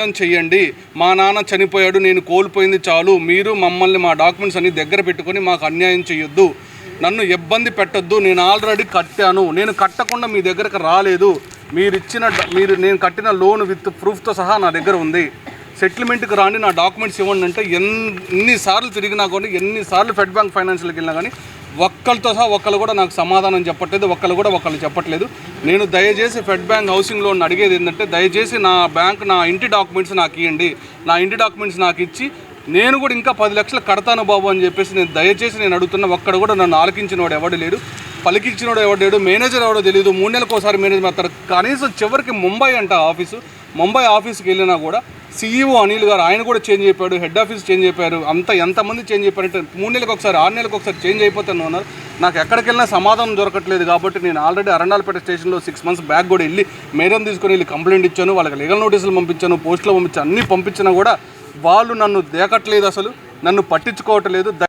చెయ్యండి. మా నాన్న చనిపోయాడు, నేను కోల్పోయింది చాలు. మీరు మమ్మల్ని మా డాక్యుమెంట్స్ అన్ని దగ్గర పెట్టుకొని మాకు అన్యాయం చేయొద్దు, నన్ను ఇబ్బంది పెట్టొద్దు. నేను ఆల్రెడీ కట్టాను, నేను కట్టకుండా మీ దగ్గరకు రాలేదు. నేను కట్టిన లోన్ విత్ ప్రూఫ్తో సహా నా దగ్గర ఉంది. సెటిల్మెంట్కి రాండి, నా డాక్యుమెంట్స్ ఇవ్వండి అంటే ఎన్నిసార్లు తిరిగినా కానీ, ఎన్నిసార్లు ఫెడ్ బ్యాంక్ ఫైనాన్షియల్కి వెళ్ళినా కానీ ఒక్కరితో సహా ఒక్కరు కూడా నాకు సమాధానం చెప్పట్లేదు. ఒక్కరు చెప్పట్లేదు. నేను దయచేసి ఫెడ్ బ్యాంక్ హౌసింగ్ లోన్ అడిగేది ఏంటంటే, దయచేసి నా ఇంటి డాక్యుమెంట్స్ నాకు ఇవ్వండి. నా ఇంటి డాక్యుమెంట్స్ నాకు ఇచ్చి నేను కూడా ఇంకా 10 లక్షలు కడతాను బాబు అని చెప్పేసి నేను అడుగుతున్నా. ఒక్కడ కూడా నన్ను ఆలకించిన వాడు ఎవడు లేడు, పలికించినోడు ఎవడు లేడు, మేనేజర్ ఎవడో తెలియదు. 3 నెలలకు ఒకసారి మేనేజర్ మాత్రం. కనీసం చివరికి ముంబై అంట ముంబై ఆఫీస్కి వెళ్ళినా కూడా CEO అనిల్ గారు ఆయన కూడా చేంజ్ అయిపోయాడు, హెడ్ ఆఫీస్ చేంజ్ అయిపోయారు. ఎంతమంది చేంజ్ అయిపోయారంటే 3 నెలలకు ఒకసారి 6 నెలలకు ఒకసారి చేంజ్ అయిపోతాను అన్నారు. నాకు ఎక్కడికి వెళ్ళినా సమాధానం దొరకట్లేదు. కాబట్టి నేను ఆల్రెడీ అరండాలపేట స్టేషన్లో 6 months బ్యాక్ కూడా వెళ్ళి మేరం తీసుకొని వెళ్ళి కంప్లైంట్ ఇచ్చాను. వాళ్ళకి లీగల్ నోటీసులు పంపించాను, పోస్టులో పంపించాను. అన్నీ పంపించినా కూడా వాళ్ళు నన్ను దేకట్లేదు, అసలు నన్ను పట్టించుకోవట్లేదు.